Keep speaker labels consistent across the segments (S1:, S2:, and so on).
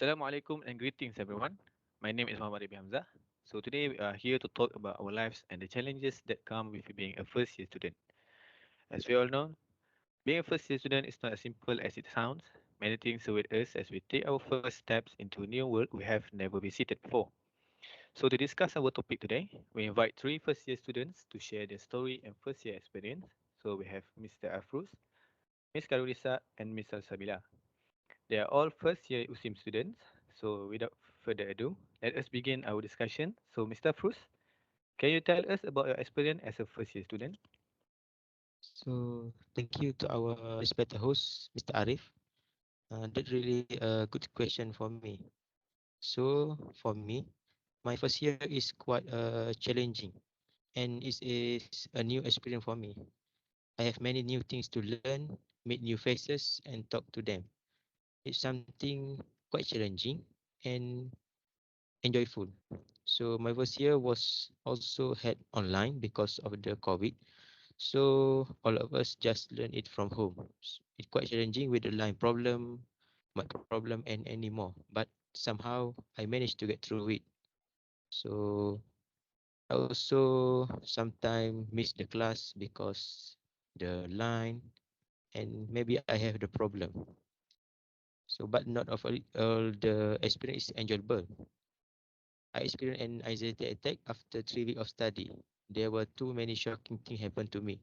S1: Assalamualaikum and greetings everyone. My name is Muhammad HAMZAH. So today we are here to talk about our lives and the challenges that come with being a first year student. As we all know, being a first year student is not as simple as it sounds. Many things await us as we take our first steps into a new world we have never visited before. So to discuss our topic today, we invite three first year students to share their story and first year experience. So we have Mr. AFRUZ, Ms. KHAIRUNNISA and Ms. SALSALBILA. They are all first year USIM students. So without further ado, let us begin our discussion. So Mr. Frus, can you tell us about your experience as a first year student?
S2: So thank you to our respected host, Mr. Arif. That really a good question for me. So for me, my first year is quite challenging, and it is a new experience for me. I have many new things to learn, meet new faces, and talk to them. It's something quite challenging and enjoyable. So my first year was also had online because of the COVID. So all of us just learn it from home. It's quite challenging with the line problem, my problem, and any more. But somehow I managed to get through it. So I also sometimes miss the class because the line and maybe I have the problem. So but not of all the experience is enjoyable. I experienced an anxiety attack after 3 weeks of study. There were too many shocking things happened to me.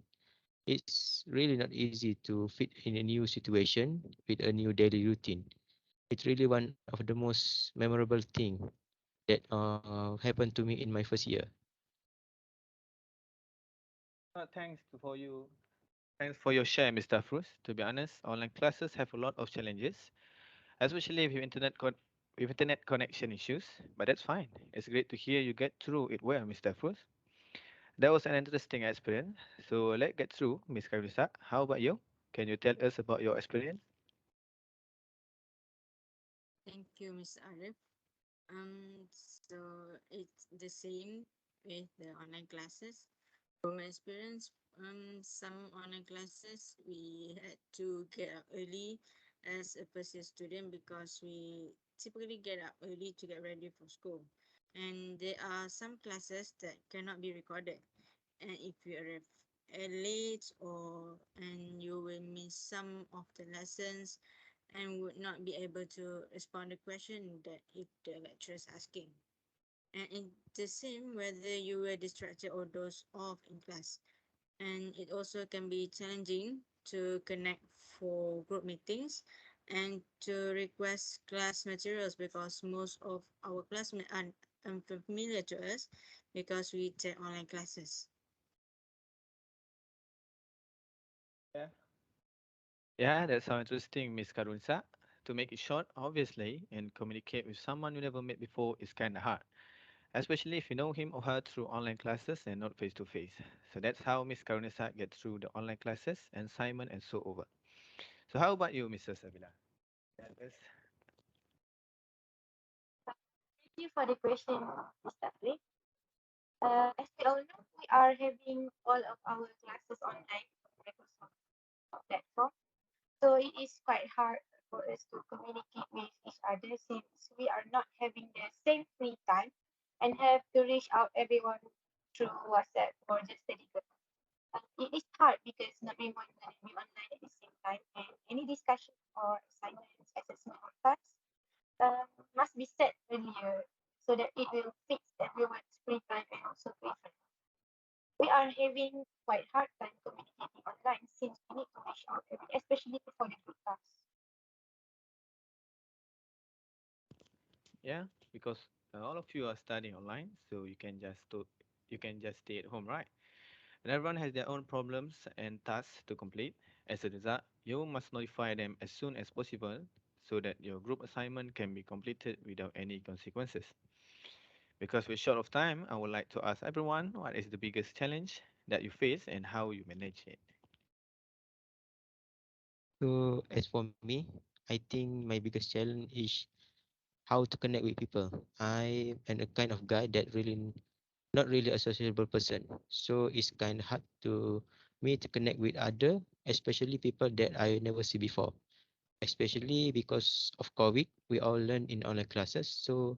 S2: It's really not easy to fit in a new situation with a new daily routine. It's really one of the most memorable thing that happened to me in my first year.
S1: For you. Thanks for your share, Mr. Frus. To be honest, online classes have a lot of challenges, especially with internet connection issues. But that's fine. It's great to hear you get through it well, Mr. Frus. That was an interesting experience. So let's get through, Ms. Karisa. How about you? Can you tell us about your experience?
S3: Thank you, Ms. Arif. So it's the same with the online classes. From my experience, some online classes we had to get up early as a first year student because we typically get up early to get ready for school. And there are some classes that cannot be recorded. And if you arrive late or and you will miss some of the lessons and would not be able to respond to question that if the lecturer is asking. And it's the same whether you were distracted or dozed off in class. And it also can be challenging to connect for group meetings and to request class materials because most of our classmates are unfamiliar to us because we take online classes.
S1: Yeah. Yeah, that sounds interesting, Miss Karunsa. To make it short, obviously, and communicate with someone you never met before is kind of hard, especially if you know him or her through online classes and not face to face. So that's how Miss Karunisa gets through the online classes and Simon and so over. So how about you, Mrs. Avila? Tell us.
S4: Thank you for the question, Mr. Lee. As we all know, we are having all of our classes online on Microsoft platform. So it is quite hard for us to communicate with each other since we are not having the same free time and have to reach out everyone through WhatsApp or just Telegram. It is hard because not everyone can be online at the same time and any discussion or assignments, assessment or tasks must be set earlier so that it will fit everyone's free time and also preference. We are having quite hard time communicating online since we need to reach out, especially for the group tasks.
S1: Yeah, because all of you are studying online, so you can just stay at home, right? And everyone has their own problems and tasks to complete. As a result, you must notify them as soon as possible so that your group assignment can be completed without any consequences. Because we're short of time, I would like to ask everyone what is the biggest challenge that you face and how you manage it.
S2: So as for me, I think my biggest challenge is how to connect with people. I am a kind of guy that really not really a sociable person. So it's kind of hard to me to connect with other, especially people that I never see before. especially because of COVID. We all learn in online classes, so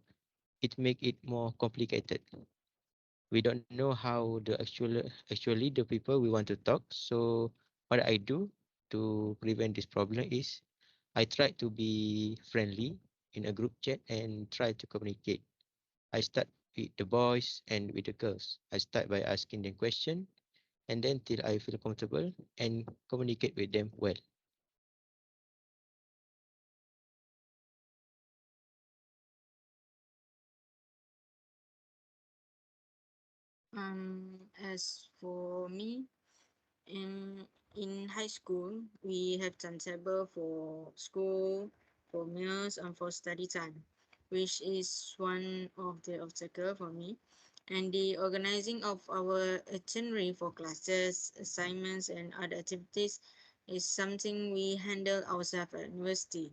S2: it make it more complicated. We don't know how the actually the people we want to talk. So what I do to prevent this problem is I try to be friendly in a group chat and try to communicate. I start with the boys and with the girls. I start by asking them question and then till I feel comfortable and communicate with them well.
S3: As for me, in high school, we have timetable for school, for meals, and for study time, which is one of the obstacle for me. And the organizing of our itinerary for classes, assignments, and other activities is something we handle ourselves at university.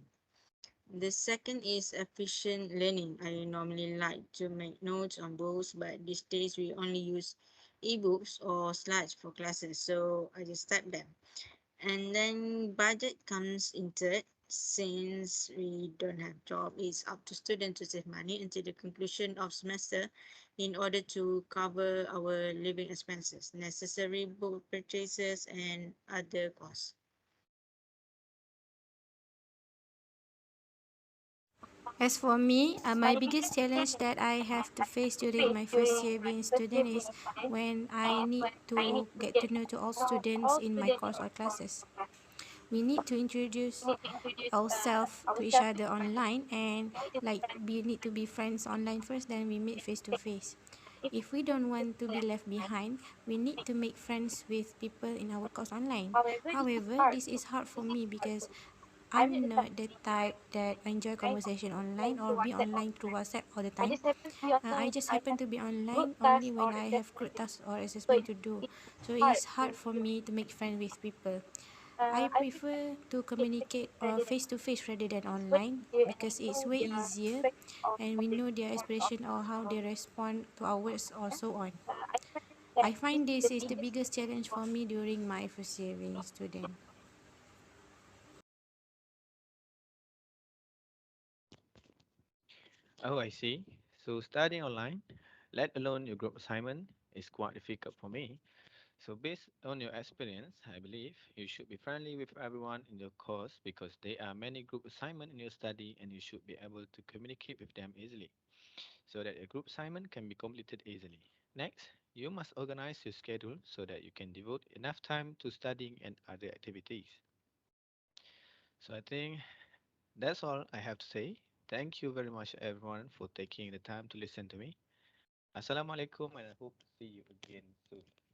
S3: The second is efficient learning. I normally like to make notes on books, but these days we only use ebooks or slides for classes, so I just type them. And then budget comes into it. Since we don't have job, it's up to students to save money until the conclusion of semester in order to cover our living expenses, necessary book purchases, and other costs.
S5: As for me, my biggest challenge that I have to face during my first year being student is when I need to get to know to all students in my course or classes. We need to introduce ourselves to each other online and like we need to be friends online first, then we meet face to face. If we don't want to be left behind, we need to make friends with people in our course online. However, this is hard for me because I'm not the type that enjoy conversation online or be online through WhatsApp all the time. I just happen to be online only when I have group tasks or assessment to do. So it's hard for me to make friends with people. I prefer to communicate face to face rather than online because it's way easier and we know their expression or how they respond to our words or so on. I find this is the biggest challenge for me during my first year being student.
S1: Oh, I see. So studying online, let alone your group assignment, is quite difficult for me. So based on your experience, I believe you should be friendly with everyone in your course because there are many group assignments in your study and you should be able to communicate with them easily so that a group assignment can be completed easily. Next, you must organize your schedule so that you can devote enough time to studying and other activities. So I think that's all I have to say. Thank you very much everyone for taking the time to listen to me. Assalamualaikum and I hope to see you again soon.